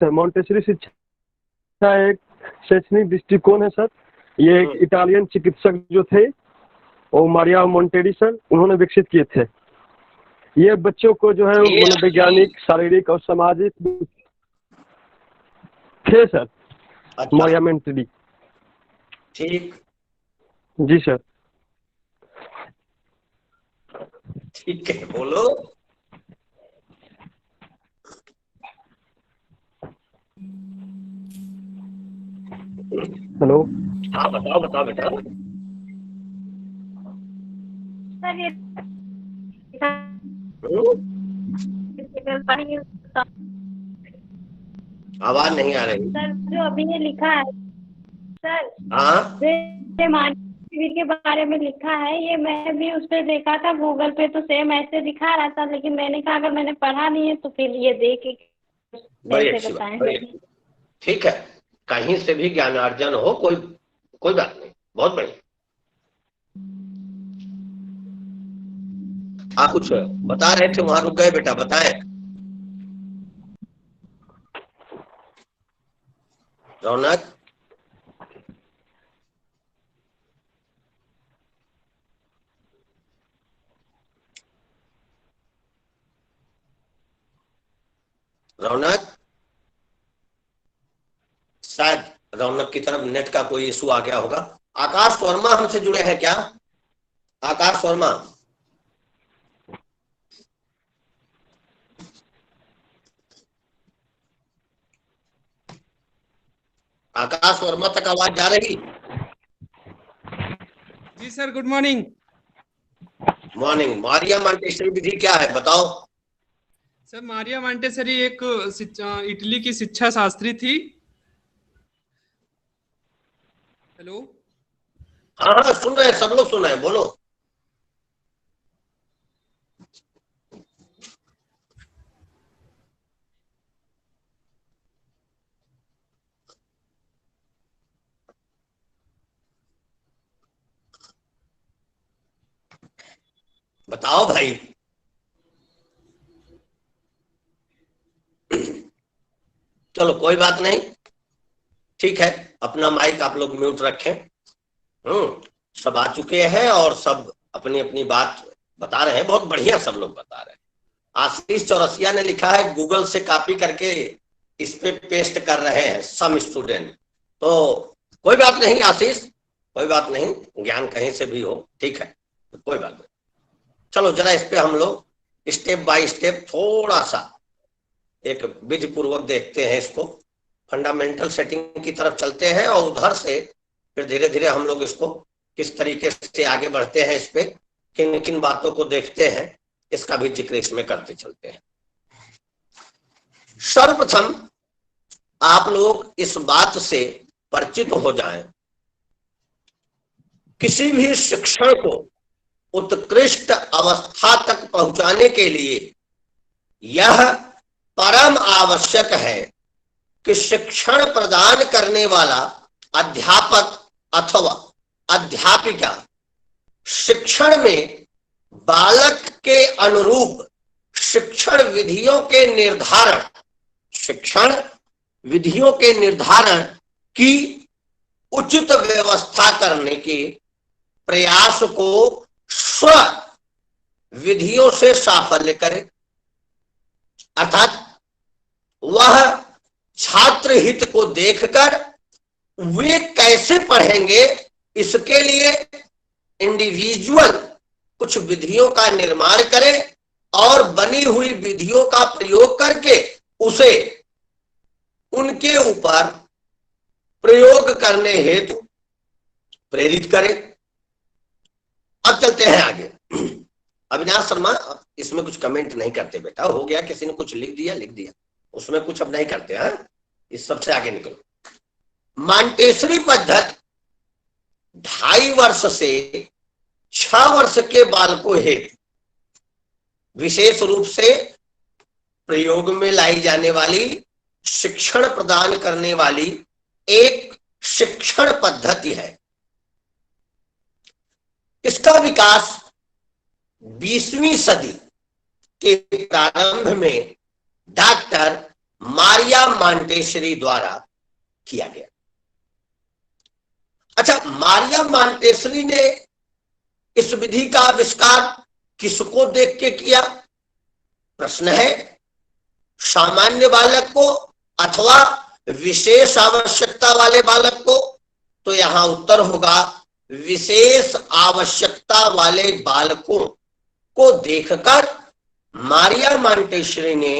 Sir Montessori शिक्षा एक शैक्षणिक दृष्टिकोण है सर। ये एक इटालियन चिकित्सक जो थे वो मारिया मोंटेडी सर, उन्होंने विकसित किए थे। ये बच्चों को जो है मनोवैज्ञानिक, शारीरिक और सामाजिक थे सर। अच्छा, मारिया मोंटेडी। ठीक, जी सर। ठीक है, बोलो। हेलो। हाँ, बताओ बताओ बेटा। सर ये आवाज नहीं आ रही। सर जो अभी ये लिखा है सर, हाँ, शिविर के बारे में लिखा है, ये मैं भी उस पर देखा था गूगल पे, तो सेम ऐसे दिखा रहा था, लेकिन मैंने कहा अगर मैंने पढ़ा नहीं है तो फिर ये देख के बड़ी कैसे अच्छी बात, बताएं। बड़ी अच्छी। ठीक है, कहीं से भी ज्ञानार्जन हो, कोई बात नहीं, बहुत बढ़िया। आप कुछ बता रहे थे, वहां रुक गए बेटा, बताएं। रौनक, रौनक, शायद रौनक की तरफ नेट का कोई इशू आ गया होगा। आकाश वर्मा हमसे जुड़े हैं क्या? आकाश वर्मा, आकाश वर्मा तक आवाज जा रही? जी sir, good morning. Morning. Maria Montessori विधि क्या है, बताओ। सर मारिया मोंटेसरी एक इटली की शिक्षा शास्त्री थी। हेलो। हाँ हाँ, सुन रहे हैं, सब लोग सुन रहे हैं, बोलो। बताओ भाई। चलो कोई बात नहीं, ठीक है, अपना माइक आप लोग म्यूट रखें। सब आ चुके हैं और सब अपनी अपनी बात बता रहे हैं, बहुत बढ़िया सब लोग बता रहे हैं। आशीष चौरसिया ने लिखा है गूगल से कॉपी करके इस पे पेस्ट कर रहे हैं सम स्टूडेंट। तो कोई बात नहीं आशीष, कोई बात नहीं, ज्ञान कहीं से भी हो, ठीक है, कोई बात नहीं। चलो जरा इस पे हम लोग स्टेप बाय स्टेप थोड़ा सा एक विधि पूर्वक देखते हैं इसको। फंडामेंटल सेटिंग की तरफ चलते हैं और उधर से फिर धीरे धीरे हम लोग इसको किस तरीके से आगे बढ़ते हैं, इस पे किन किन बातों को देखते हैं, इसका भी जिक्र इसमें करते चलते हैं। सर्वप्रथम आप लोग इस बात से परिचित हो जाएं, किसी भी शिक्षण को उत्कृष्ट अवस्था तक पहुंचाने के लिए यह परम आवश्यक है कि शिक्षण प्रदान करने वाला अध्यापक अथवा अध्यापिका शिक्षण में बालक के अनुरूप शिक्षण विधियों के निर्धारण की उचित व्यवस्था करने के प्रयास को स्व विधियों से साफल्य करे, अर्थात वह छात्र हित को देखकर वे कैसे पढ़ेंगे इसके लिए इंडिविजुअल कुछ विधियों का निर्माण करे और बनी हुई विधियों का प्रयोग करके उसे उनके ऊपर प्रयोग करने हेतु प्रेरित करे। अब चलते हैं आगे। अविनाश शर्मा, इसमें कुछ कमेंट नहीं करते बेटा, हो गया, किसी ने कुछ लिख दिया, उसमें कुछ अब नहीं करते हैं, इस सबसे आगे निकलो। मॉन्टेसरी पद्धति 2.5 वर्ष से 6 वर्ष के बालकों हेतु विशेष रूप से प्रयोग में लाई जाने वाली शिक्षण प्रदान करने वाली एक शिक्षण पद्धति है। इसका विकास 20वीं सदी के प्रारंभ में डॉक्टर मारिया मॉन्टेसरी द्वारा किया गया। अच्छा, मारिया मॉन्टेसरी ने इस विधि का आविष्कार किसको देख के किया? प्रश्न है, सामान्य बालक को अथवा विशेष आवश्यकता वाले बालक को? तो यहां उत्तर होगा विशेष आवश्यकता वाले बालकों को देखकर मारिया मॉन्टेसरी ने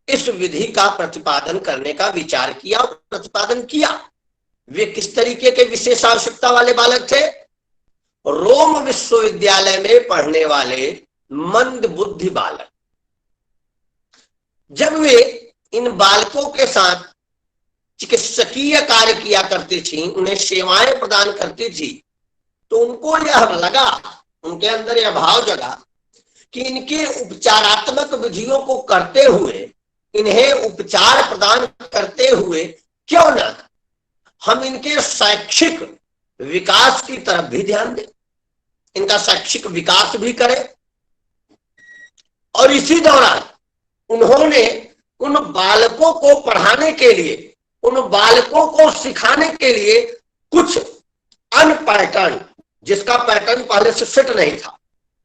इस विधि का प्रतिपादन करने का विचार किया और प्रतिपादन किया। वे किस तरीके के विशेष आवश्यकता वाले बालक थे? रोम विश्वविद्यालय में पढ़ने वाले मंद बुद्धि बालक। जब वे इन बालकों के साथ चिकित्सकीय कार्य किया करती थी, उन्हें सेवाएं प्रदान करती थी, तो उनको यह लगा, उनके अंदर यह भाव जगा कि इनके उपचारात्मक विधियों को करते हुए, इन्हें उपचार प्रदान करते हुए क्यों न हम इनके शैक्षिक विकास की तरफ भी ध्यान दें, इनका शैक्षिक विकास भी करें। और इसी दौरान उन्होंने उन बालकों को पढ़ाने के लिए, उन बालकों को सिखाने के लिए कुछ अन पैटर्न, जिसका पैटर्न पहले से सेट नहीं था,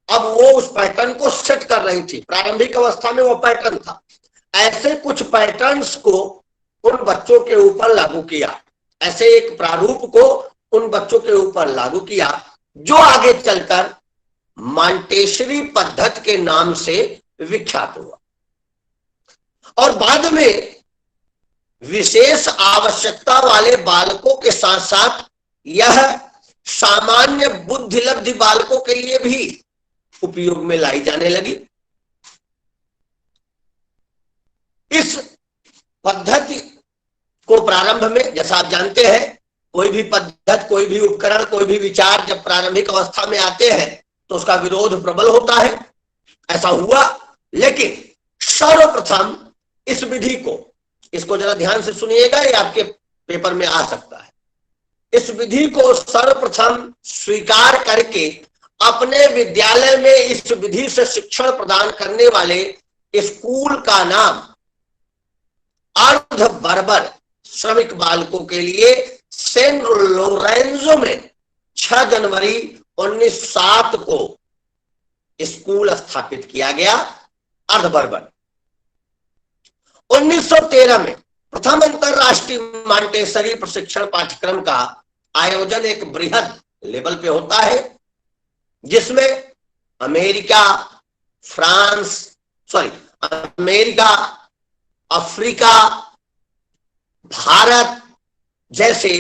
अब वो उस पैटर्न को सेट कर रही थी। प्रारंभिक अवस्था में वो पैटर्न था, ऐसे कुछ पैटर्न्स को उन बच्चों के ऊपर लागू किया, ऐसे एक प्रारूप को उन बच्चों के ऊपर लागू किया, जो आगे चलकर मॉन्टेसरी पद्धति के नाम से विख्यात हुआ। और बाद में विशेष आवश्यकता वाले बालकों के साथ साथ यह सामान्य बुद्धिलब्धि बालकों के लिए भी उपयोग में लाई जाने लगी। इस पद्धति को प्रारंभ में, जैसा आप जानते हैं, कोई भी पद्धति, कोई भी उपकरण, कोई भी विचार जब प्रारंभिक अवस्था में आते हैं तो उसका विरोध प्रबल होता है। ऐसा हुआ, लेकिन सर्वप्रथम इस विधि को, इसको जरा ध्यान से सुनिएगा, ये आपके पेपर में आ सकता है। इस विधि को सर्वप्रथम स्वीकार करके अपने विद्यालय में इस विधि से शिक्षण प्रदान करने वाले स्कूल का नाम अर्ध बर्बर श्रमिक बालकों के लिए सेंट लोरेंजो में 6 जनवरी 1907 को स्कूल स्थापित किया गया, अर्ध बर्बर। 1913 में प्रथम अंतरराष्ट्रीय मॉन्टेसरी प्रशिक्षण पाठ्यक्रम का आयोजन एक बृहद लेवल पे होता है, जिसमें अमेरिका, अफ्रीका, भारत जैसे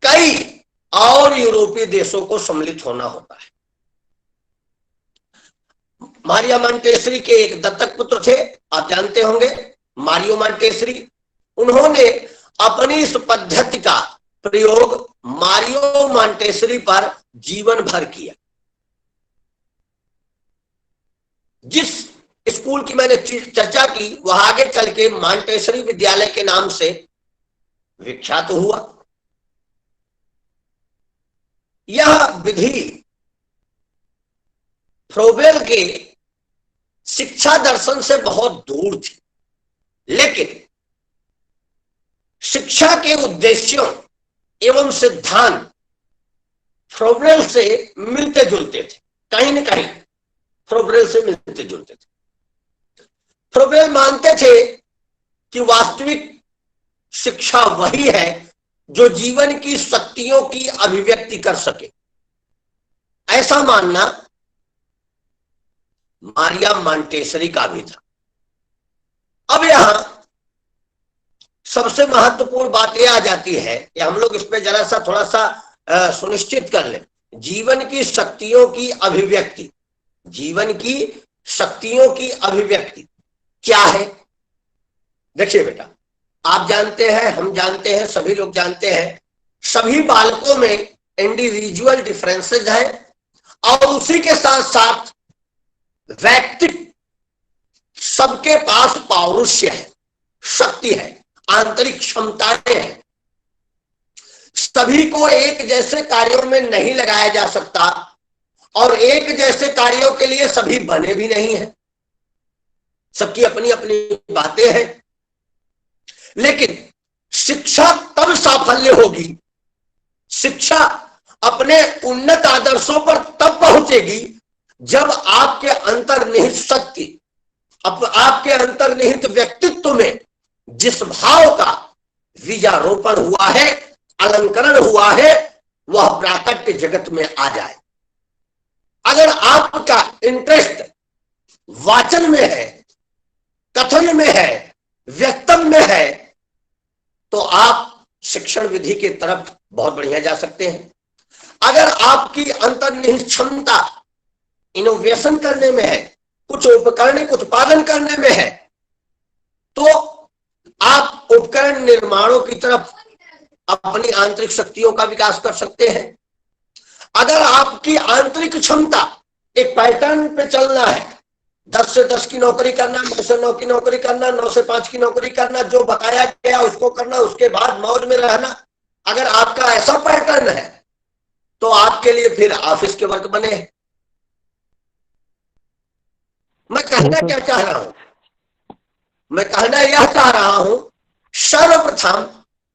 कई और यूरोपीय देशों को सम्मिलित होना होता है। मारिया मॉन्टेसरी के एक दत्तक पुत्र थे, आप जानते होंगे, मारियो मॉन्टेसरी। उन्होंने अपनी इस पद्धति का प्रयोग मारियो मॉन्टेसरी पर जीवन भर किया। जिस स्कूल की मैंने चर्चा की वह आगे चल के मॉन्टेसरी विद्यालय के नाम से विख्यात हुआ। यह विधि फ्रोबेल के शिक्षा दर्शन से बहुत दूर थी, लेकिन शिक्षा के उद्देश्यों एवं सिद्धांत फ्रोबेल से मिलते जुलते थे, कहीं न कहीं फ्रोबेल से मिलते जुलते थे। फ्रोबेल मानते थे कि वास्तविक शिक्षा वही है जो जीवन की शक्तियों की अभिव्यक्ति कर सके। ऐसा मानना मारिया मॉन्टेसरी का भी था। अब यहां सबसे महत्वपूर्ण बात यह आ जाती है कि हम लोग इस पे जरा सा थोड़ा सा सुनिश्चित कर लें। जीवन की शक्तियों की अभिव्यक्ति, जीवन की शक्तियों की अभिव्यक्ति क्या है? देखिए बेटा, आप जानते हैं, हम जानते हैं, सभी लोग जानते हैं, सभी बालकों में इंडिविजुअल डिफरेंसेस है और उसी के साथ साथ व्यक्तित्व, सबके पास पौरुष्य है, शक्ति है, आंतरिक क्षमताएं हैं। सभी को एक जैसे कार्यों में नहीं लगाया जा सकता और एक जैसे कार्यों के लिए सभी बने भी नहीं हैं। सबकी अपनी अपनी बातें हैं। लेकिन शिक्षा तब साफल्य होगी, शिक्षा अपने उन्नत आदर्शों पर तब पहुंचेगी जब आपके अंतर्निहित शक्ति, आपके अंतर्निहित व्यक्तित्व में जिस भाव का बीजारोपण हुआ है, अलंकरण हुआ है, वह प्राकट्य जगत में आ जाए। अगर आपका इंटरेस्ट वाचन में है, कथन में है, व्यक्तम में है, तो आप शिक्षण विधि की तरफ बहुत बढ़िया जा सकते हैं। अगर आपकी अंतर्निहित क्षमता इनोवेशन करने में है, कुछ उपकरण उत्पादन करने में है, तो आप उपकरण निर्माणों की तरफ अपनी आंतरिक शक्तियों का विकास कर सकते हैं। अगर आपकी आंतरिक क्षमता एक पैटर्न पे चलना है, 10 से 10 की नौकरी करना, 9 से 9 की नौकरी करना, 9 से 5 की नौकरी करना, जो बताया गया उसको करना, उसके बाद मौज में रहना, अगर आपका ऐसा पैटर्न है तो आपके लिए फिर ऑफिस के वर्क बने हैं। मैं कहना क्या चाह रहा हूं, मैं कहना यह चाह रहा हूं, सर्वप्रथम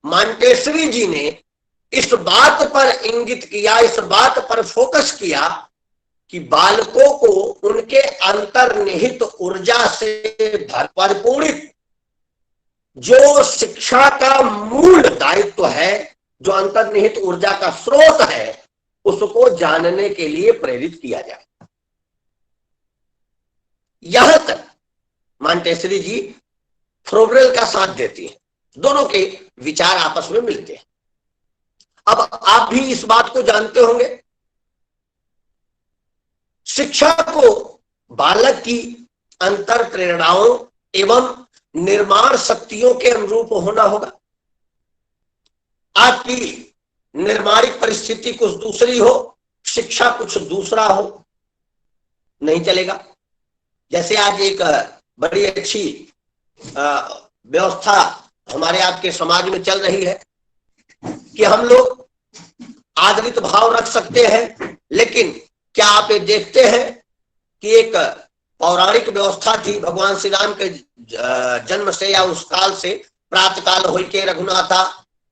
मांटेसरी जी ने इस बात पर इंगित किया, इस बात पर फोकस किया कि बालकों को उनके अंतर्निहित ऊर्जा से भरपूरित जो शिक्षा का मूल दायित्व है, जो अंतर्निहित ऊर्जा का स्रोत है, उसको जानने के लिए प्रेरित किया जाए। यहां तक मांटेसरी जी फ्रोबेल का साथ देती है, दोनों के विचार आपस में मिलते हैं। अब आप भी इस बात को जानते होंगे, शिक्षा को बालक की अंतर प्रेरणाओं एवं निर्माण शक्तियों के अनुरूप होना होगा। आपकी निर्माणिक परिस्थिति कुछ दूसरी हो, शिक्षा कुछ दूसरा हो, नहीं चलेगा। जैसे आज एक बड़ी अच्छी व्यवस्था हमारे आपके समाज में चल रही है कि हम लोग आदरित भाव रख सकते हैं, लेकिन क्या आप ये देखते हैं कि एक पौराणिक व्यवस्था थी भगवान श्री राम के जन्म से या उस काल से, प्रातःकाल होई के रघुनाथा,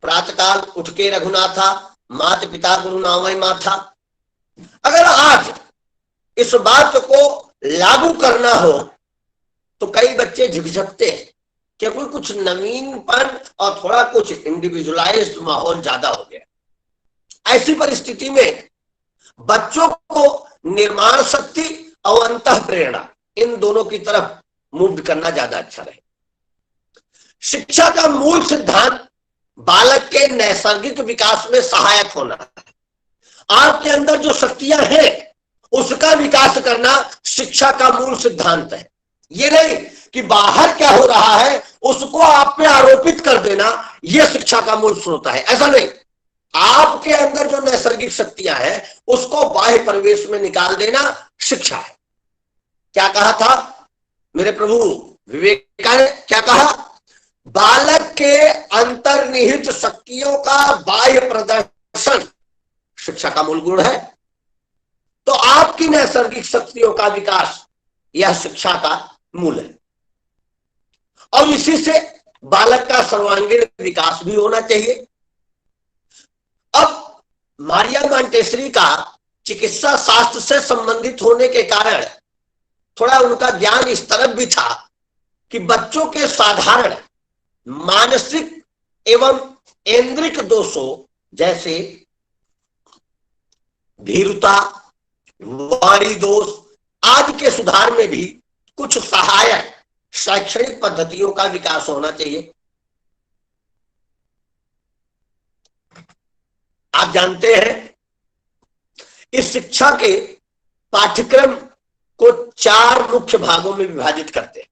प्रातःकाल उठ के रघुनाथा, माता पिता गुरु नामय माथा। अगर आज इस बात को लागू करना हो तो कई बच्चे झिझकते हैं, क्योंकि कुछ नवीनपन और थोड़ा कुछ इंडिविजुअलाइज्ड माहौल ज्यादा हो गया। ऐसी परिस्थिति में बच्चों को निर्माण शक्ति और अंतः प्रेरणा, इन दोनों की तरफ मूव करना ज्यादा अच्छा रहे। शिक्षा का मूल सिद्धांत बालक के नैसर्गिक विकास में सहायक होना है। आपके अंदर जो शक्तियां हैं उसका विकास करना शिक्षा का मूल सिद्धांत है। ये नहीं कि बाहर क्या हो रहा है उसको आप पे आरोपित कर देना, यह शिक्षा का मूल स्रोत है, ऐसा नहीं। आपके अंदर जो नैसर्गिक शक्तियां हैं उसको बाह्य परिवेश में निकाल देना शिक्षा है। क्या कहा था मेरे प्रभु विवेकानंद, क्या कहा? बालक के अंतर्निहित शक्तियों का बाह्य प्रदर्शन शिक्षा का मूल गुण है। तो आपकी नैसर्गिक शक्तियों का विकास यह शिक्षा का मूल है, और इसी से बालक का सर्वांगीण विकास भी होना चाहिए। अब मारिया मांटेसरी का चिकित्सा शास्त्र से संबंधित होने के कारण थोड़ा उनका ज्ञान इस तरफ भी था कि बच्चों के साधारण मानसिक एवं ऐन्द्रिक दोषों जैसे भीरुता, वाणी दोष आदि के सुधार में भी कुछ सहायक शैक्षणिक पद्धतियों का विकास होना चाहिए। आप जानते हैं इस शिक्षा के पाठ्यक्रम को 4 मुख्य भागों में विभाजित करते हैं।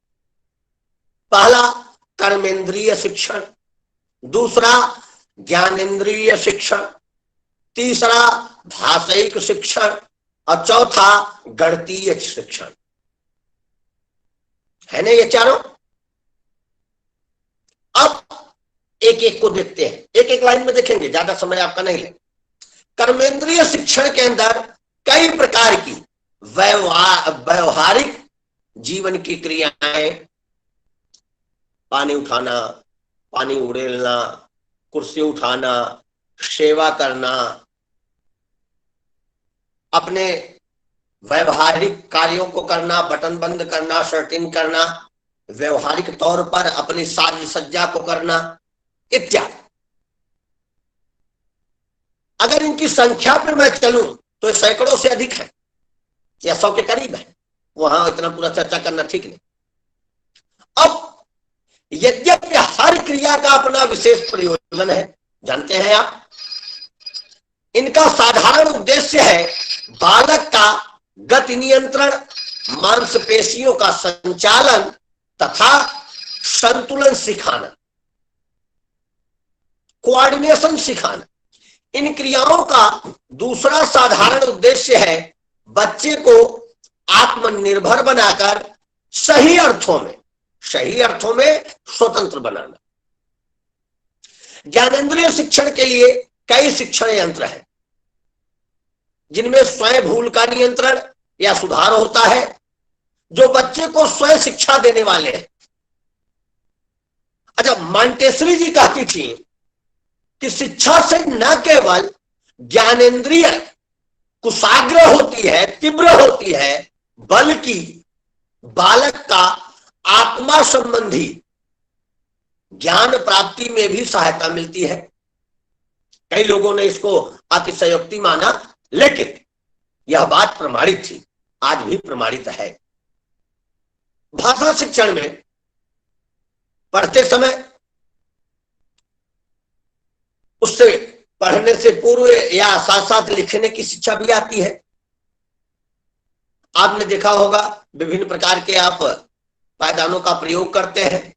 पहला कर्मेंद्रिय शिक्षण, दूसरा ज्ञानेंद्रिय शिक्षण, तीसरा भाषायिक शिक्षण और चौथा गणितीय शिक्षण। है ना ये चारों? अब एक एक को देखते हैं, एक एक लाइन में देखेंगे, ज्यादा समय आपका नहीं ले। कर्मेंद्रिय शिक्षण के अंदर कई प्रकार की व्यवहारिक जीवन की क्रियाएं, पानी उठाना, पानी उड़ेलना, कुर्सी उठाना, सेवा करना, अपने व्यवहारिक कार्यों को करना, बटन बंद करना, शर्टिंग करना, व्यवहारिक तौर पर अपनी साज सज्जा को करना इत्यादि। अगर इनकी संख्या पर मैं चलूं तो सैकड़ों से अधिक है या 100 के करीब है, वहां इतना पूरा चर्चा करना ठीक नहीं। अब यद्यपि हर क्रिया का अपना विशेष प्रयोजन है, जानते हैं आप, इनका साधारण उद्देश्य है बालक का गति नियंत्रण, मांसपेशियों का संचालन तथा संतुलन सिखाना, कोऑर्डिनेशन सिखाना। इन क्रियाओं का दूसरा साधारण उद्देश्य है बच्चे को आत्मनिर्भर बनाकर सही अर्थों में स्वतंत्र बनाना। ज्ञानेंद्रिय शिक्षण के लिए कई शिक्षण यंत्र हैं, जिनमें स्वयं भूल का नियंत्रण या सुधार होता है, जो बच्चे को स्वयं शिक्षा देने वाले हैं। अच्छा, मॉन्टेसरी जी कहती थी कि शिक्षा से न केवल ज्ञानेंद्रिय कुशाग्र होती है, तीव्र होती है, बल्कि बालक का आत्मा संबंधी ज्ञान प्राप्ति में भी सहायता मिलती है। कई लोगों ने इसको अतिशयोक्ति माना, लेकिन यह बात प्रमाणित थी, आज भी प्रमाणित है। भाषा शिक्षण में पढ़ते समय उससे पढ़ने से पूर्व या साथ साथ लिखने की शिक्षा भी आती है। आपने देखा होगा विभिन्न प्रकार के आप पायदानों का प्रयोग करते हैं,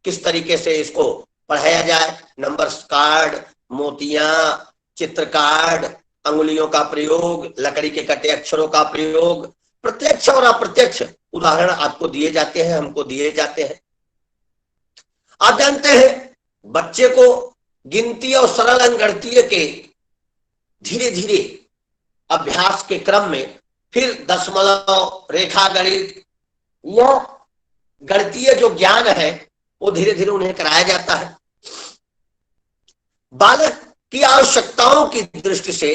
किस तरीके से इसको पढ़ाया जाए, नंबर कार्ड, मोतियां, चित्र कार्ड, अंगुलियों का प्रयोग, लकड़ी के कटे अक्षरों का प्रयोग, प्रत्यक्ष और अप्रत्यक्ष उदाहरण आपको दिए जाते हैं, हमको दिए जाते हैं। आप जानते हैं बच्चे को गिनती और सरल अंकगणितीय के धीरे धीरे अभ्यास के क्रम में फिर दशमलव, रेखा गणित, यह गणितीय जो ज्ञान है वो धीरे धीरे उन्हें कराया जाता है। बालक की आवश्यकताओं की दृष्टि से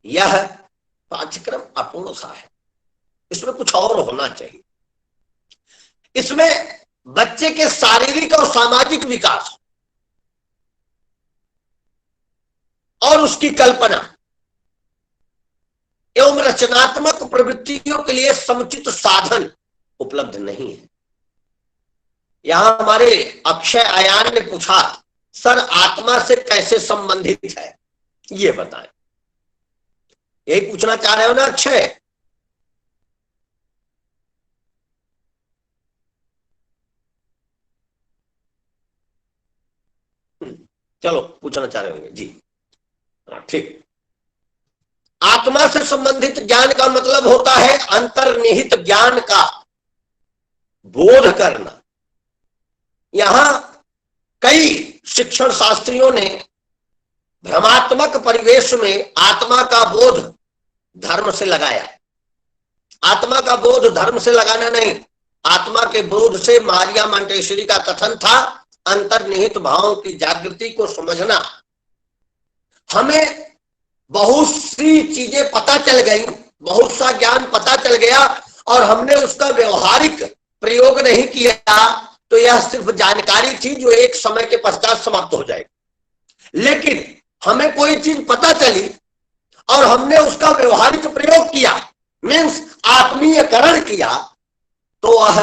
यह पाठ्यक्रम अपूर्ण सा है, इसमें कुछ और होना चाहिए। इसमें बच्चे के शारीरिक और सामाजिक विकास और उसकी कल्पना एवं रचनात्मक प्रवृत्तियों के लिए समुचित साधन उपलब्ध नहीं है। यहां हमारे अक्षय आयान ने पूछा, सर आत्मा से कैसे संबंधित है, ये बताएं। यही पूछना चाह रहे हो ना अक्षय? चलो, पूछना चाह रहे होंगे जी, ठीक। आत्मा से संबंधित ज्ञान का मतलब होता है अंतर्निहित ज्ञान का बोध करना। यहां कई शिक्षण शास्त्रियों ने भ्रमात्मक परिवेश में आत्मा का बोध धर्म से लगाया। आत्मा का बोध धर्म से लगाना नहीं, आत्मा के बोध से मारिया मॉन्टेसरी का कथन था अंतर्निहित भावों की जागृति को समझना। हमें बहुत सी चीजें पता चल गई, बहुत सा ज्ञान पता चल गया और हमने उसका व्यवहारिक प्रयोग नहीं किया, तो यह सिर्फ जानकारी थी जो एक समय के पश्चात समाप्त हो जाएगी। लेकिन हमें कोई चीज पता चली और हमने उसका व्यवहारिक प्रयोग किया, मीन्स आत्मीयकरण किया, तो वह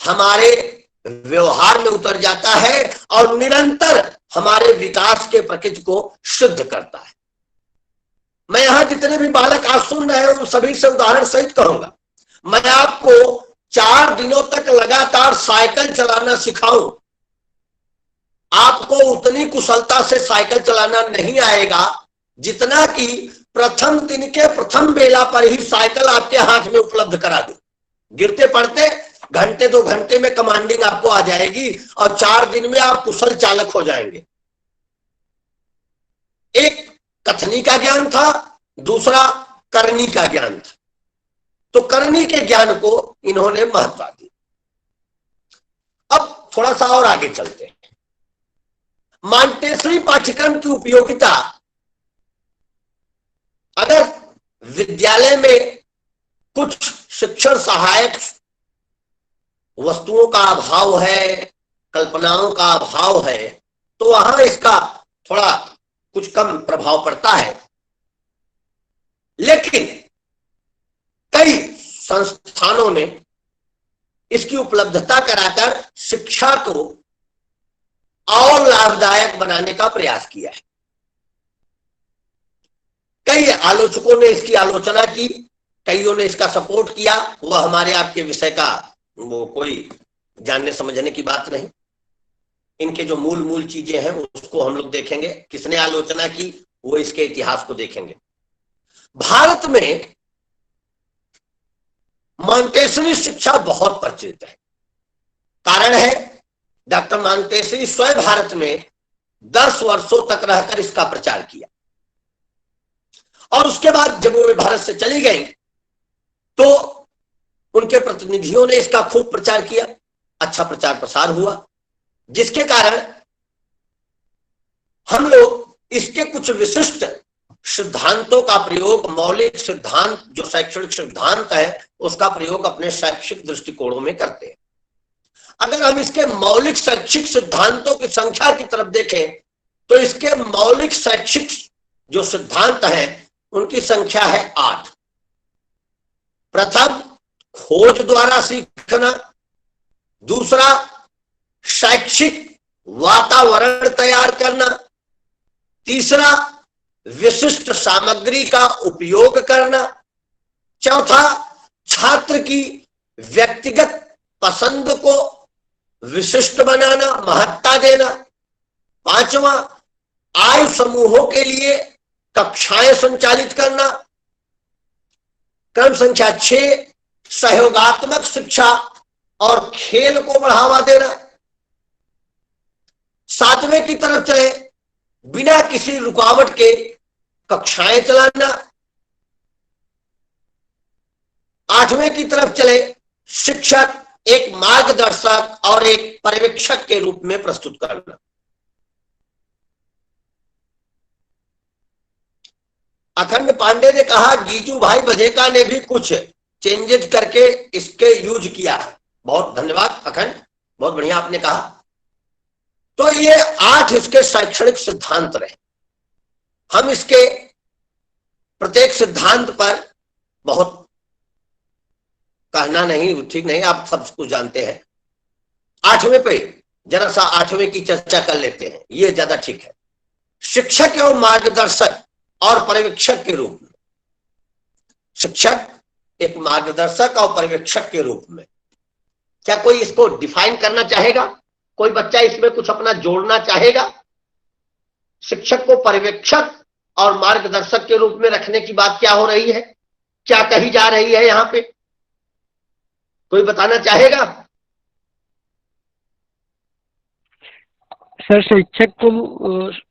हमारे व्यवहार में उतर जाता है और निरंतर हमारे विकास के प्रकृति को शुद्ध करता है। मैं यहां जितने भी बालक आज सुन रहे हैं उन सभी से उदाहरण सहित कहूंगा। मैं आपको 4 दिनों तक लगातार साइकिल चलाना सिखाऊं, आपको उतनी कुशलता से साइकिल चलाना नहीं आएगा जितना कि प्रथम दिन के प्रथम बेला पर ही साइकिल आपके हाथ में उपलब्ध करा दूं। गिरते पड़ते घंटे 2 घंटे में कमांडिंग आपको आ जाएगी और 4 दिन में आप कुशल चालक हो जाएंगे। एक कथनी का ज्ञान था, दूसरा करनी का ज्ञान था, तो करनी के ज्ञान को इन्होंने महत्व दी। अब थोड़ा सा और आगे चलते हैं। मॉन्टेसरी पाठ्यक्रम की उपयोगिता, अगर विद्यालय में कुछ शिक्षण सहायक वस्तुओं का अभाव है, कल्पनाओं का अभाव है, तो वहां इसका थोड़ा कुछ कम प्रभाव पड़ता है। लेकिन कई संस्थानों ने इसकी उपलब्धता कराकर शिक्षा को और लाभदायक बनाने का प्रयास किया है। कई आलोचकों ने इसकी आलोचना की, कईयों ने इसका सपोर्ट किया। वह हमारे आपके विषय का वो कोई जानने समझने की बात नहीं। इनके जो मूल चीजें हैं उसको हम लोग देखेंगे। किसने आलोचना की वो इसके इतिहास को देखेंगे। भारत में मॉन्टेसरी शिक्षा बहुत प्रचलित है। कारण है डॉक्टर मॉन्टेसरी स्वयं भारत में 10 वर्षों तक रहकर इसका प्रचार किया, और उसके बाद जब वो भारत से चली गई तो उनके प्रतिनिधियों ने इसका खूब प्रचार किया, अच्छा प्रचार प्रसार हुआ, जिसके कारण हम लोग इसके कुछ विशिष्ट सिद्धांतों का प्रयोग, मौलिक सिद्धांत जो शैक्षणिक सिद्धांत है उसका प्रयोग अपने शैक्षिक दृष्टिकोणों में करते हैं। अगर हम इसके मौलिक शैक्षिक सिद्धांतों की संख्या की तरफ देखें तो इसके मौलिक शैक्षिक जो सिद्धांत हैं उनकी संख्या है 8। प्रथम, खोज द्वारा सीखना। दूसरा, शैक्षिक वातावरण तैयार करना। तीसरा, विशिष्ट सामग्री का उपयोग करना। चौथा, छात्र की व्यक्तिगत पसंद को विशिष्ट बनाना, महत्ता देना। पांचवा, आयु समूहों के लिए कक्षाएं संचालित करना। क्रम संख्या 6, सहयोगात्मक शिक्षा और खेल को बढ़ावा देना। 7वें की तरफ चले, बिना किसी रुकावट के कक्षाएं चलाना। 8वें की तरफ चले, शिक्षक एक मार्गदर्शक और एक पर्यवेक्षक के रूप में प्रस्तुत करना। अखंड पांडे ने कहा गीजू भाई बधेका ने भी कुछ चेंजेस करके इसके यूज किया है। बहुत धन्यवाद अखंड, बहुत बढ़िया आपने कहा। तो ये 8 इसके शैक्षणिक सिद्धांत रहे। हम इसके प्रत्येक सिद्धांत पर बहुत कहना नहीं, ठीक नहीं, आप सब कुछ जानते हैं। 8वें पे जरा सा 8वें की चर्चा कर लेते हैं, ये ज्यादा ठीक है। शिक्षक एवं मार्गदर्शक और पर्यवेक्षक के रूप में। शिक्षक एक मार्गदर्शक और पर्यवेक्षक के रूप में, क्या कोई इसको डिफाइन करना चाहेगा? कोई बच्चा इसमें कुछ अपना जोड़ना चाहेगा? शिक्षक को पर्यवेक्षक और मार्गदर्शक के रूप में रखने की बात क्या हो रही है, क्या कही जा रही है यहां पे? कोई बताना चाहेगा? सर, शिक्षक को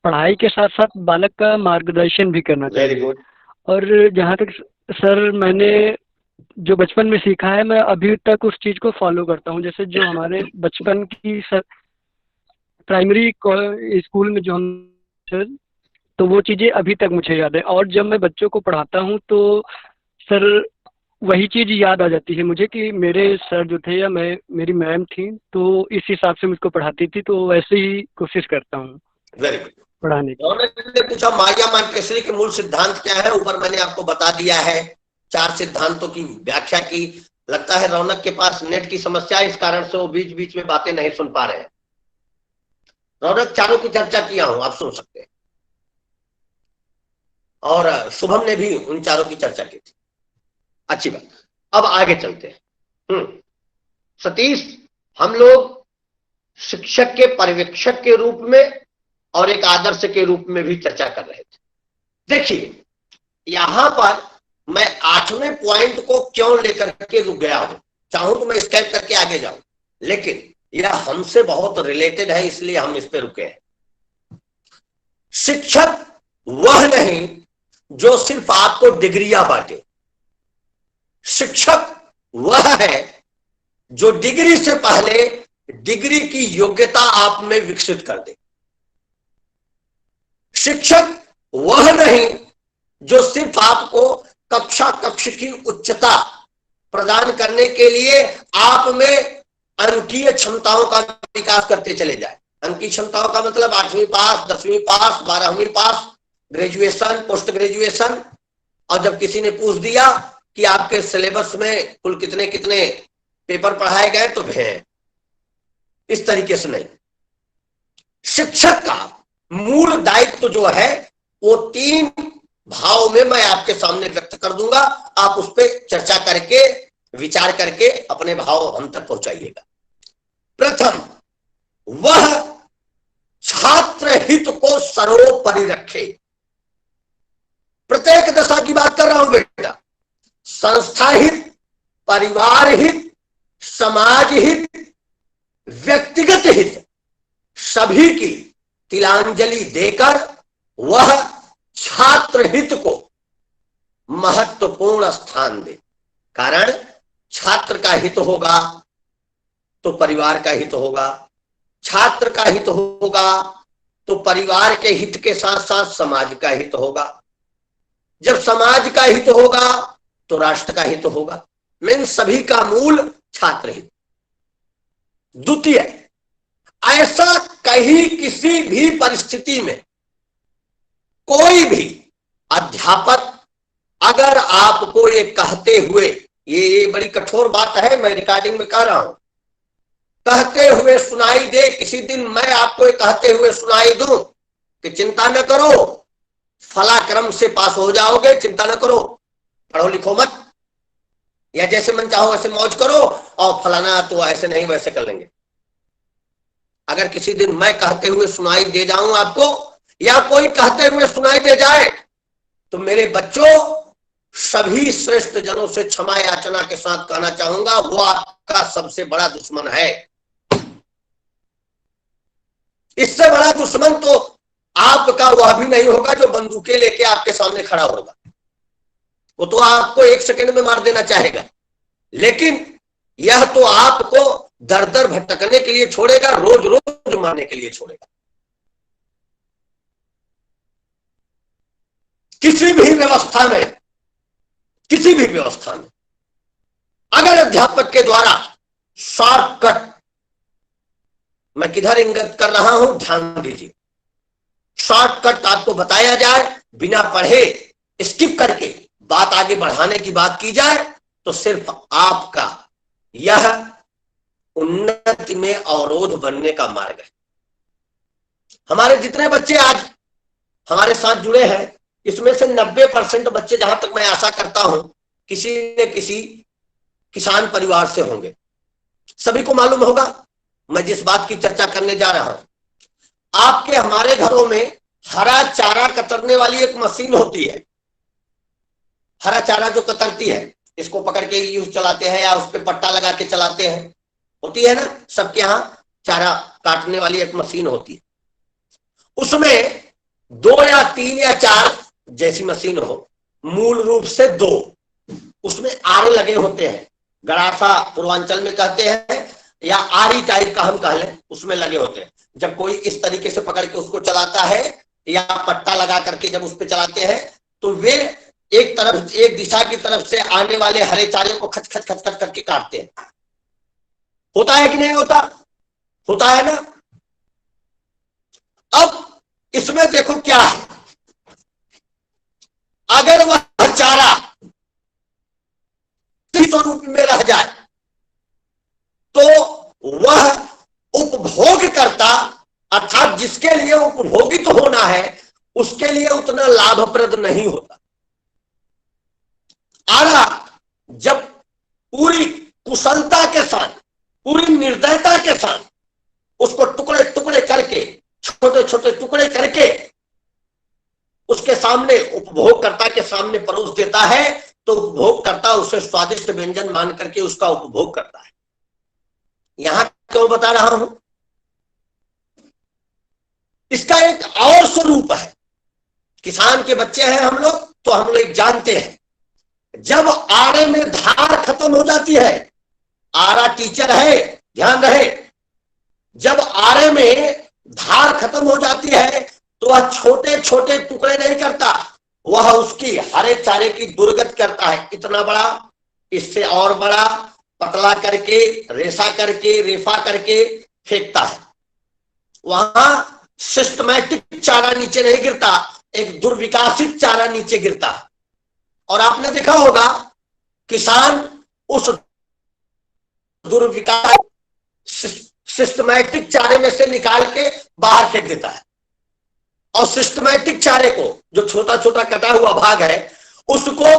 पढ़ाई के साथ साथ बालक का मार्गदर्शन भी करना चाहिए। Very good. और जहाँ तक सर मैंने जो बचपन में सीखा है, मैं अभी तक उस चीज को फॉलो करता हूँ। जैसे जो हमारे बचपन की सर प्राइमरी स्कूल में जो हम, तो वो चीजें अभी तक मुझे याद है। और जब मैं बच्चों को पढ़ाता हूँ तो सर वही चीज याद आ जाती है मुझे कि मेरे सर जो थे या मेरी मैम थी, तो इस हिसाब से मुझको पढ़ाती थी, तो वैसे ही कोशिश करता हूँ वेरी गुड पढ़ाने की। उन्होंने पूछा मारिया मॉन्टेसरी के मूल सिद्धांत क्या है। ऊपर मैंने आपको बता दिया है, 4 सिद्धांतों की व्याख्या की। लगता है रौनक के पास नेट की समस्या है, इस कारण से वो बीच बीच में बातें नहीं सुन पा रहे हैं। रौनक, चारों की चर्चा किया हूं, आप सुन सकते हैं। और शुभम ने भी उन चारों की चर्चा की थी। अच्छी बात, अब आगे चलते हैं। सतीश, हम लोग शिक्षक के पर्यवेक्षक के रूप में और एक आदर्श के रूप में भी चर्चा कर रहे थे। देखिए यहां पर मैं 8वें पॉइंट को क्यों लेकर के रुक गया हूं, चाहूं तो मैं स्टेप करके आगे जाऊं, लेकिन यह हमसे बहुत रिलेटेड है, इसलिए हम इस पे रुके हैं। शिक्षक वह नहीं जो सिर्फ आपको डिग्रियां बांटे। शिक्षक वह है जो डिग्री से पहले डिग्री की योग्यता आप में विकसित कर दे। शिक्षक वह नहीं जो सिर्फ आपको कक्ष की उच्चता प्रदान करने के लिए आप में अंकीय क्षमताओं का विकास करते चले जाए। अंकीय क्षमताओं का मतलब 8वीं पास, 10वीं पास, 12वीं पास, ग्रेजुएशन, पोस्ट ग्रेजुएशन। और जब किसी ने पूछ दिया कि आपके सिलेबस में कुल कितने कितने पेपर पढ़ाए गए तो भें, इस तरीके से नहीं। शिक्षक का मूल दायित्व जो है वो 3 भाव में मैं आपके सामने व्यक्त कर दूंगा, आप उस पर चर्चा करके विचार करके अपने भाव हम तक पहुंचाइएगा। प्रथम, वह छात्र हित को सर्वोपरि रखे। प्रत्येक दशा की बात कर रहा हूं बेटा, संस्था हित, परिवार हित, समाज हित, व्यक्तिगत हित, सभी की तिलांजलि देकर वह छात्र हित को महत्वपूर्ण स्थान दे। कारण छात्र का हित होगा तो परिवार का हित होगा, छात्र का हित होगा तो परिवार के हित के साथ साथ समाज का हित होगा, जब समाज का हित होगा तो राष्ट्र का हित होगा। मीन सभी का मूल छात्र हित। द्वितीय, ऐसा कहीं किसी भी परिस्थिति में कोई भी अध्यापक अगर आपको ये कहते हुए, ये बड़ी कठोर बात है, मैं रिकॉर्डिंग में कह रहा हूं, कहते हुए सुनाई दे, किसी दिन मैं आपको ये कहते हुए सुनाई दूं कि चिंता न करो, फला क्रम से पास हो जाओगे, चिंता न करो, पढ़ो लिखो मत, या जैसे मन चाहो वैसे मौज करो, और फलाना तो ऐसे नहीं वैसे कर लेंगे। अगर किसी दिन मैं कहते हुए सुनाई दे जाऊं आपको, या कोई कहते हुए सुनाई दे जाए, तो मेरे बच्चों सभी श्रेष्ठ जनों से क्षमा याचना के साथ कहना चाहूंगा, वो आपका सबसे बड़ा दुश्मन है। इससे बड़ा दुश्मन तो आपका वह भी नहीं होगा जो बंदूकें लेके आपके सामने खड़ा होगा। वो तो आपको 1 सेकंड में मार देना चाहेगा, लेकिन यह तो आपको दर दर भटकने के लिए छोड़ेगा, रोज रोज मारने के लिए छोड़ेगा। किसी भी व्यवस्था में, किसी भी व्यवस्था में अगर अध्यापक के द्वारा शॉर्टकट, मैं किधर इंगित कर रहा हूं ध्यान दीजिए, शॉर्टकट आपको बताया जाए, बिना पढ़े स्किप करके बात आगे बढ़ाने की बात की जाए, तो सिर्फ आपका यह उन्नति में अवरोध बनने का मार्ग है। हमारे जितने बच्चे आज हमारे साथ जुड़े हैं, इसमें से 90% बच्चे, जहां तक मैं आशा करता हूं, किसी न किसी किसान परिवार से होंगे। सभी को मालूम होगा मैं जिस बात की चर्चा करने जा रहा हूं। आपके हमारे घरों में हरा चारा कतरने वाली एक मशीन होती है। हरा चारा जो कतरती है, इसको पकड़ के यूज चलाते हैं या उस पर पट्टा लगा के चलाते हैं, होती है ना, सबके यहाँ चारा काटने वाली एक मशीन होती है। उसमें 2 या 3 या 4 जैसी मशीन हो, मूल रूप से 2, उसमें आरे लगे होते हैं, गड़ासा पूर्वांचल में कहते हैं, या आरी टाइप का हम कह लें, उसमें लगे होते हैं। जब कोई इस तरीके से पकड़ के उसको चलाता है या पट्टा लगा करके जब उस पर चलाते हैं, तो वे एक तरफ, एक दिशा की तरफ से आने वाले हरे चारे को खच खच खच खच करके काटते हैं। होता है कि नहीं होता? होता है ना। अब इसमें देखो क्या है, अगर वह चारा स्वरूप में रह जाए तो वह उपभोगकर्ता, अर्थात जिसके लिए उपभोगित तो होना है, उसके लिए उतना लाभप्रद नहीं होता। आरा जब पूरी कुशलता के साथ, पूरी निर्दयता के साथ उसको टुकड़े टुकड़े करके, छोटे छोटे टुकड़े करके उसके सामने, उपभोगकर्ता के सामने परोस देता है, तो उपभोगकर्ता उसे स्वादिष्ट व्यंजन मान करके उसका उपभोग करता है। यहां क्यों बता रहा हूं? इसका एक और स्वरूप है। किसान के बच्चे हैं हम लोग, तो हम लोग जानते हैं, जब आरे में धार खत्म हो जाती है, आरा टीचर है, ध्यान रहे, जब आरे में धार खत्म हो जाती है तो वह छोटे छोटे टुकड़े नहीं करता, वह उसकी हरे चारे की दुर्गत करता है। इतना बड़ा, इससे और बड़ा, पतला करके, रेसा करके, रेफा करके फेंकता है। वहां सिस्टमैटिक चारा नीचे नहीं गिरता, एक दुर्विकासित चारा नीचे गिरता है। और आपने देखा होगा किसान उस दुर्विकास सिस्टमैटिक चारे में से निकाल के बाहर फेंक देता है, और सिस्टमैटिक चारे को, जो छोटा छोटा कटा हुआ भाग है, उसको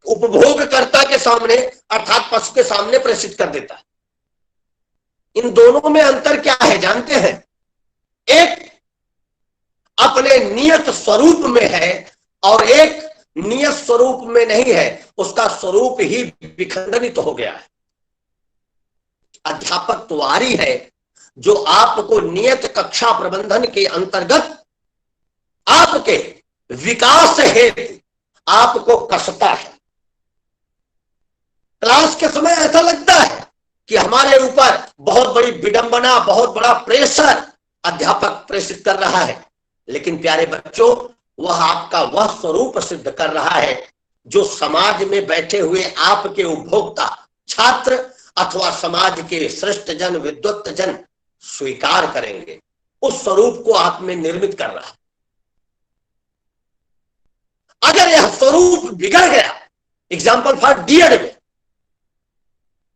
उपभोगकर्ता के सामने अर्थात पशु के सामने प्रेषित कर देता है। इन दोनों में अंतर क्या है जानते हैं? एक अपने नियत स्वरूप में है और एक नियत स्वरूप में नहीं है, उसका स्वरूप ही विखंडनित हो गया है। अध्यापक तुआरी है जो आपको नियत कक्षा प्रबंधन के अंतर्गत आपके विकास हेतु आपको कसता है। क्लास के समय ऐसा लगता है कि हमारे ऊपर बहुत बड़ी विडंबना, बहुत बड़ा प्रेशर अध्यापक प्रेषित कर रहा है, लेकिन प्यारे बच्चों, वह आपका वह स्वरूप सिद्ध कर रहा है जो समाज में बैठे हुए आपके उपभोक्ता, छात्र अथवा समाज के श्रेष्ठ जन, विद्वत जन स्वीकार करेंगे। उस स्वरूप को आप में निर्मित कर रहा है। अगर यह स्वरूप बिगड़ गया, एग्जाम्पल फॉर डीएड में,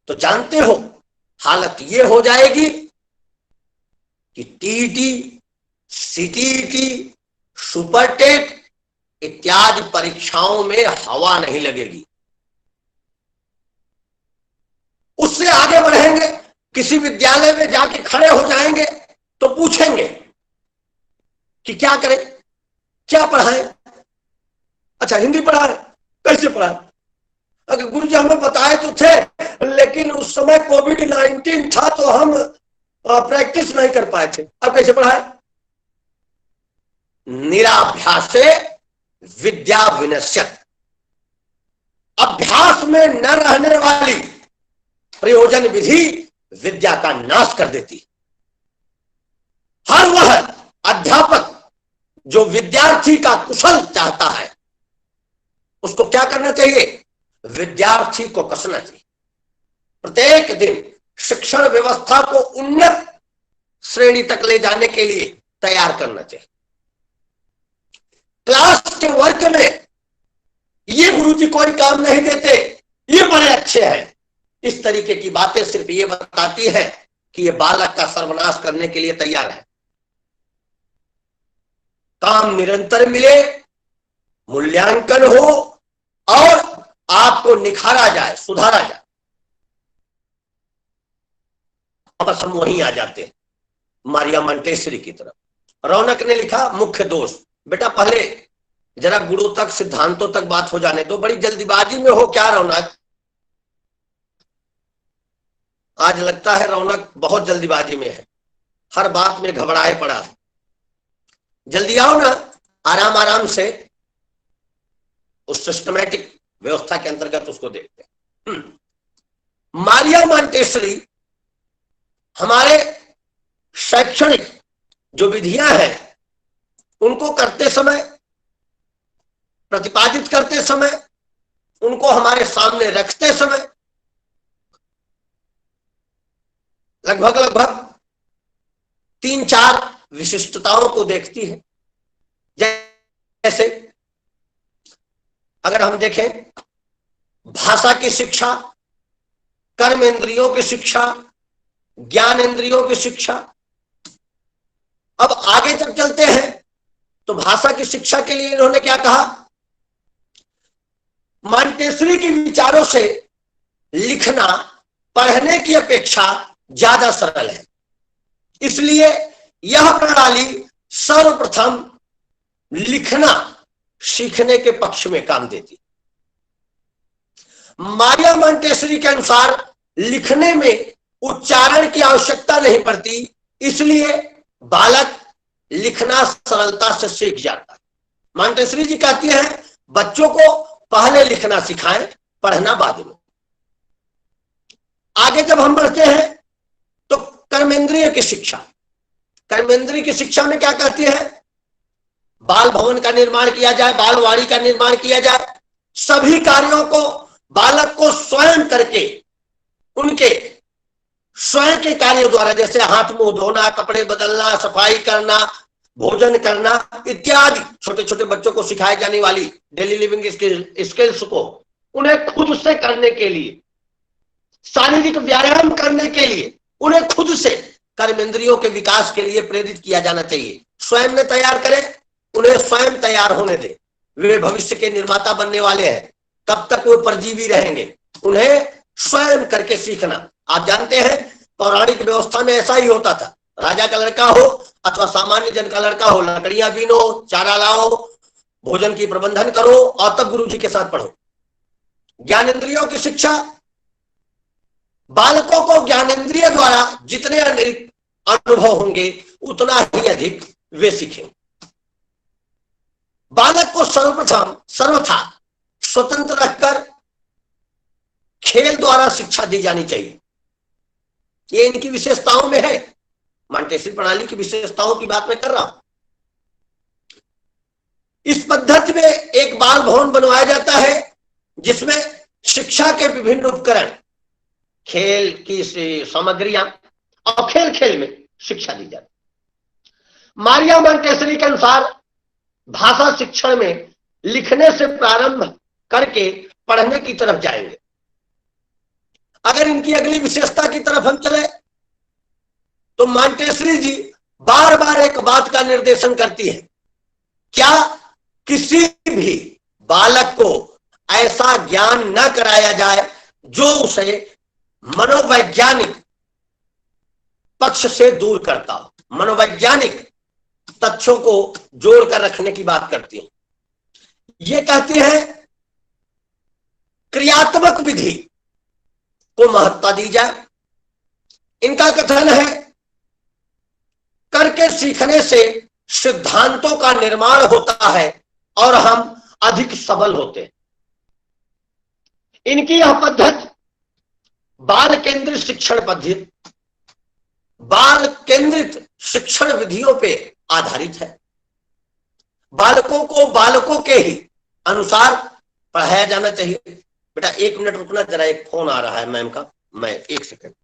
तो जानते हो हालत यह हो जाएगी कि टीईटी, सीटीईटी, सुपरटेट इत्यादि परीक्षाओं में हवा नहीं लगेगी। उससे आगे बढ़ेंगे, किसी विद्यालय में जाके खड़े हो जाएंगे तो पूछेंगे कि क्या करें, क्या पढ़ाएं? अच्छा, हिंदी पढ़ाएं, कैसे पढ़ाएं? अगर गुरुजी हमें बताए तो थे, लेकिन उस समय कोविड-19 था तो हम प्रैक्टिस नहीं कर पाए थे, अब कैसे पढ़ाएं? निराभ्यासे विद्या विनश्यत। अभ्यास में न रहने वाली प्रयोजन विधि विद्या का नाश कर देती। हर वह अध्यापक जो विद्यार्थी का कुशल चाहता है, उसको क्या करना चाहिए? विद्यार्थी को कसना चाहिए। प्रत्येक दिन शिक्षण व्यवस्था को उन्नत श्रेणी तक ले जाने के लिए तैयार करना चाहिए। क्लास के वर्ग में ये गुरुजी कोई काम नहीं देते, ये बड़े अच्छे हैं, इस तरीके की बातें सिर्फ ये बताती है कि ये बालक का सर्वनाश करने के लिए तैयार है। काम निरंतर मिले, मूल्यांकन हो और आपको निखारा जाए, सुधारा जाए, बस हम वहीं आ जाते हैं मारिया मोंटेसरी की तरफ। रौनक ने लिखा मुख्य दोष। बेटा पहले जरा गुणों तक, सिद्धांतों तक बात हो जाने दो, बड़ी जल्दीबाजी में हो क्या रौनक? आज लगता है रौनक बहुत जल्दीबाजी में है, हर बात में घबराए पड़ा है। जल्दी आओ ना, आराम आराम से उस सिस्टमैटिक व्यवस्था के अंतर्गत उसको देखते हैं। मारिया मोंटेसरी हमारे शैक्षणिक जो विधियां हैं उनको करते समय, प्रतिपादित करते समय, उनको हमारे सामने रखते समय लगभग 3-4 विशिष्टताओं को देखती है। जैसे अगर हम देखें भाषा की शिक्षा, कर्म इंद्रियों की शिक्षा, ज्ञान इंद्रियों की शिक्षा। अब आगे तक चलते हैं तो भाषा की शिक्षा के लिए इन्होंने क्या कहा? मोंटेसरी के विचारों से लिखना पढ़ने की अपेक्षा ज्यादा सरल है, इसलिए यह प्रणाली सर्वप्रथम लिखना सीखने के पक्ष में काम देती। मारिया मोंटेसरी के अनुसार लिखने में उच्चारण की आवश्यकता नहीं पड़ती, इसलिए बालक लिखना सरलता से सीख जाता है। मोंटेसरी जी कहती है बच्चों को पहले लिखना सिखाएं, पढ़ना बाद में। आगे जब हम बढ़ते हैं तो कर्मेंद्रिय की शिक्षा, कर्मेंद्रिय की शिक्षा में क्या कहती है? बाल भवन का निर्माण किया जाए, बालवाड़ी का निर्माण किया जाए, सभी कार्यों को बालक को स्वयं करके, उनके स्वयं के कार्यों द्वारा, जैसे हाथ मुंह धोना, कपड़े बदलना, सफाई करना, भोजन करना इत्यादि छोटे छोटे बच्चों को सिखाई जाने वाली डेली लिविंग स्किल्स को उन्हें खुद से करने के लिए, शारीरिक व्यायाम करने के लिए, उन्हें खुद से कर्मेंद्रियों के विकास के लिए प्रेरित किया जाना चाहिए। स्वयं में तैयार करें, उन्हें स्वयं तैयार होने दें। वे भविष्य के निर्माता बनने वाले हैं, कब तक वो परजीवी रहेंगे, उन्हें स्वयं करके सीखना। आप जानते हैं पौराणिक व्यवस्था में ऐसा ही होता था, राजा का लड़का हो अथवा सामान्य जन का लड़का हो, लकड़ियां बीनो, चारा लाओ, भोजन की प्रबंधन करो और तब गुरु जी के साथ पढ़ो। ज्ञानेंद्रियों की शिक्षा, बालकों को ज्ञानेंद्रिय द्वारा जितने अनुभव होंगे उतना ही अधिक वे सीखेंगे। बालक को सर्वप्रथम सर्वथा स्वतंत्र रखकर खेल द्वारा शिक्षा दी जानी चाहिए। ये इनकी विशेषताओं में है, मांटेसरी प्रणाली की विशेषताओं की बात मैं कर रहा हूं। इस पद्धति में एक बाल भवन बनवाया जाता है जिसमें शिक्षा के विभिन्न उपकरण, खेल की सामग्रियां और खेल खेल में शिक्षा दी जाती। मारिया मांटेसरी के अनुसार भाषा शिक्षण में लिखने से प्रारंभ करके पढ़ने की तरफ जाएंगे। अगर इनकी अगली विशेषता की तरफ हम चले तो मांटेसरी जी बार बार एक बात का निर्देशन करती है, क्या किसी भी बालक को ऐसा ज्ञान न कराया जाए जो उसे मनोवैज्ञानिक पक्ष से दूर करता हो। मनोवैज्ञानिक तथ्यों को जोड़कर रखने की बात करती है। ये कहती है क्रियात्मक विधि को महत्ता दी जाए। इनका कथन है करके सीखने से सिद्धांतों का निर्माण होता है और हम अधिक सबल होते हैं। इनकी यह पद्धति बाल केंद्रित शिक्षण पद्धति, बाल केंद्रित शिक्षण विधियों पे आधारित है। बालकों को बालकों के ही अनुसार पढ़ाया जाना चाहिए। बेटा 1 मिनट रुकना, जरा एक फोन आ रहा है मैम का, मैं 1 सेकंड।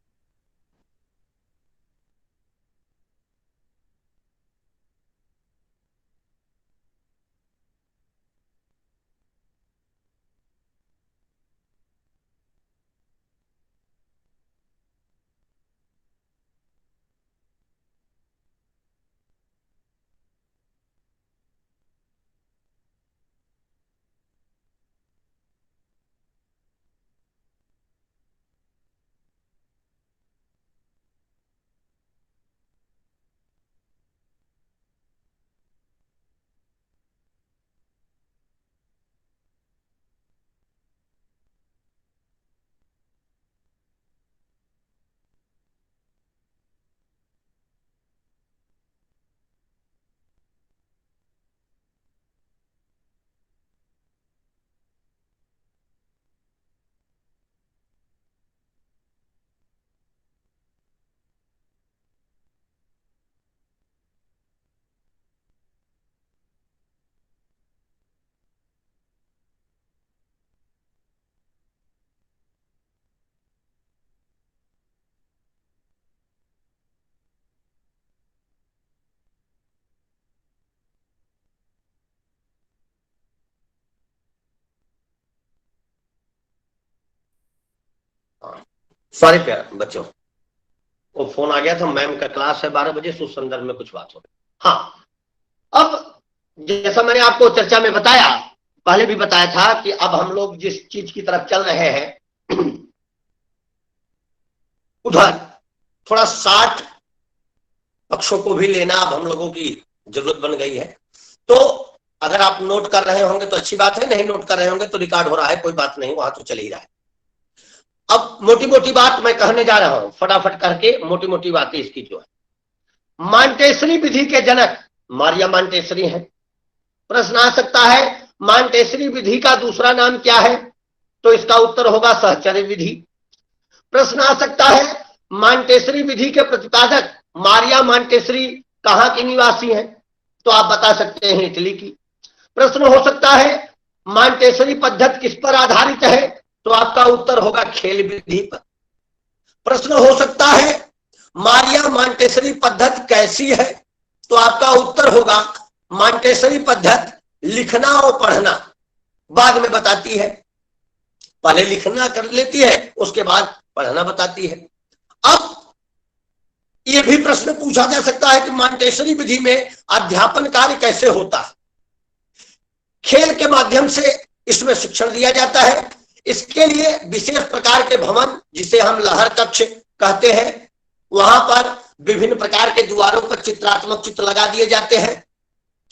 सॉरी प्यार बच्चों, वो फोन आ गया था, मैम का क्लास है 12 बजे, उस संदर्भ में कुछ बात हो रही। हाँ, अब जैसा मैंने आपको चर्चा में बताया, पहले भी बताया था कि अब हम लोग जिस चीज की तरफ चल रहे हैं उधर थोड़ा 60 पक्षों को भी लेना अब हम लोगों की जरूरत बन गई है। तो अगर आप नोट कर रहे होंगे तो अच्छी बात है, नहीं नोट कर रहे होंगे तो रिकॉर्ड हो रहा है, कोई बात नहीं, वहां तो चल ही रहा है। अब मोटी मोटी बात मैं कहने जा रहा हूं, फटाफट करके मोटी मोटी बातें इसकी जो है। मांटेसरी विधि के जनक मारिया मांटेसरी हैं। प्रश्न आ सकता है मांटेसरी विधि का दूसरा नाम क्या है, तो इसका उत्तर होगा सहचर्य विधि। प्रश्न आ सकता है मांटेसरी विधि के प्रतिपादक मारिया मांटेसरी कहां की निवासी हैं, तो आप बता सकते हैं इटली की। प्रश्न हो सकता है मॉन्टेसरी पद्धति किस पर आधारित है, तो आपका उत्तर होगा खेल विधि पर। प्रश्न हो सकता है मारिया मॉन्टेसरी पद्धति कैसी है, तो आपका उत्तर होगा मॉन्टेसरी पद्धति लिखना और पढ़ना बाद में बताती है, पहले लिखना कर लेती है उसके बाद पढ़ना बताती है। अब यह भी प्रश्न पूछा जा सकता है कि मॉन्टेसरी विधि में अध्यापन कार्य कैसे होता है। खेल के माध्यम से इसमें शिक्षण दिया जाता है। इसके लिए विशेष प्रकार के भवन जिसे हम लहर कक्ष कहते हैं, वहां पर विभिन्न प्रकार के दीवारों पर चित्रात्मक चित्र लगा दिए जाते हैं।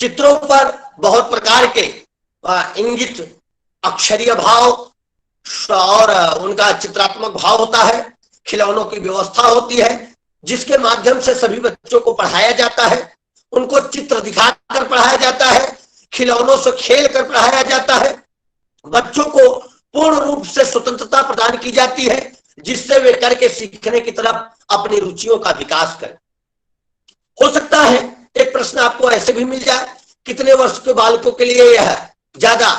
चित्रों पर बहुत प्रकार के इंगित अक्षरीय भाव और उनका चित्रात्मक भाव होता है। खिलौनों की व्यवस्था होती है जिसके माध्यम से सभी बच्चों को पढ़ाया जाता है। उनको चित्र दिखाकर पढ़ाया जाता है, खिलौनों से खेल कर पढ़ाया जाता है। बच्चों को पूर्ण रूप से स्वतंत्रता प्रदान की जाती है जिससे वे करके सीखने की तरफ अपनी रुचियों का विकास करें। हो सकता है एक प्रश्न आपको ऐसे भी मिल जाए, कितने वर्ष के बालकों के लिए यह ज्यादा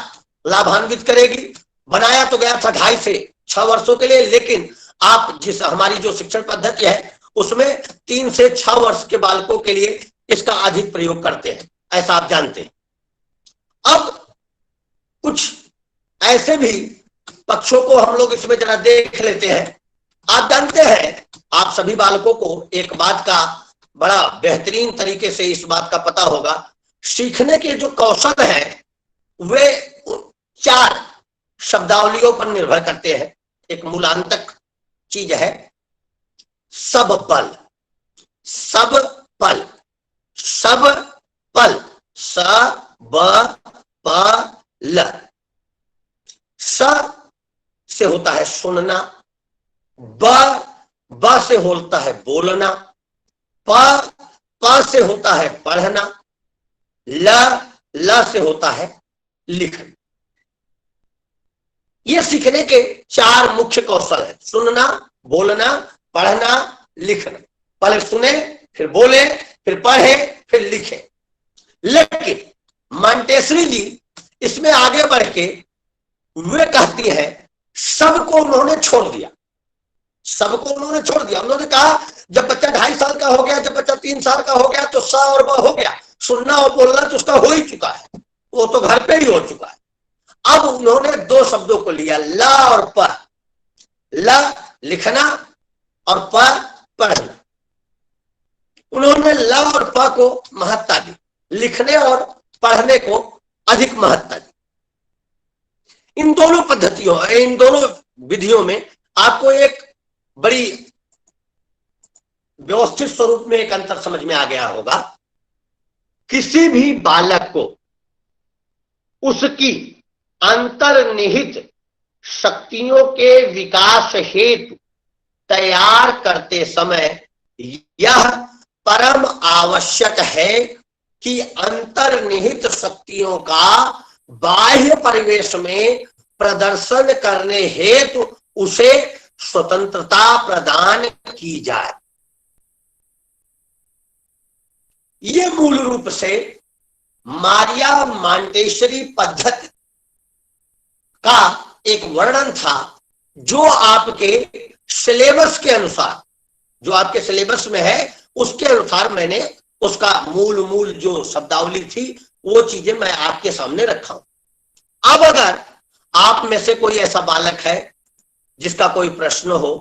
लाभान्वित करेगी। बनाया तो गया था 2.5 से 6 वर्षों के लिए, लेकिन आप जिस हमारी जो शिक्षण पद्धति है उसमें 3 से 6 वर्ष के बालकों के लिए इसका अधिक प्रयोग करते हैं, ऐसा आप जानते हैं। अब कुछ ऐसे भी पक्षों को हम लोग इसमें जरा देख लेते हैं। आप जानते हैं, आप सभी बालकों को एक बात का बड़ा बेहतरीन तरीके से इस बात का पता होगा, सीखने के जो कौशल हैं वे 4 शब्दावलियों पर निर्भर करते हैं। एक मूलांतक चीज है सब पल, सब पल, सब पल, स ब प ल। स से होता है सुनना, ब से होता है बोलना, प से होता है पढ़ना, ल से होता है लिखना। ये सीखने के 4 मुख्य कौशल है, सुनना, बोलना, पढ़ना, लिखना। पहले सुने, फिर बोले, फिर पढ़े, फिर लिखे। लेकिन मॉन्टेसरी जी इसमें आगे बढ़ के वे कहती है सबको उन्होंने छोड़ दिया, सबको उन्होंने छोड़ दिया। उन्होंने कहा जब बच्चा 2.5 साल का हो गया, जब बच्चा 3 साल का हो गया तो स और ब हो गया, सुनना और बोलना तो उसका हो ही चुका है, वो तो घर पे ही हो चुका है। अब उन्होंने 2 शब्दों को लिया, ल और प। ल लिखना और प पढ़ना। उन्होंने ल और प को महत्ता दी, लिखने और पढ़ने को अधिक महत्ता दी। इन दोनों पद्धतियों, इन दोनों विधियों में आपको एक बड़ी व्यवस्थित स्वरूप में एक अंतर समझ में आ गया होगा। किसी भी बालक को उसकी अंतर्निहित शक्तियों के विकास हेतु तैयार करते समय यह परम आवश्यक है कि अंतर्निहित शक्तियों का बाह्य परिवेश में प्रदर्शन करने हेतु उसे स्वतंत्रता प्रदान की जाए। ये मूल रूप से मारिया मॉन्टेसरी पद्धति का एक वर्णन था जो आपके सिलेबस के अनुसार, जो आपके सिलेबस में है उसके अनुसार मैंने उसका मूल जो शब्दावली थी वो चीजें मैं आपके सामने रखा हूं। अब अगर आप में से कोई ऐसा बालक है जिसका कोई प्रश्न हो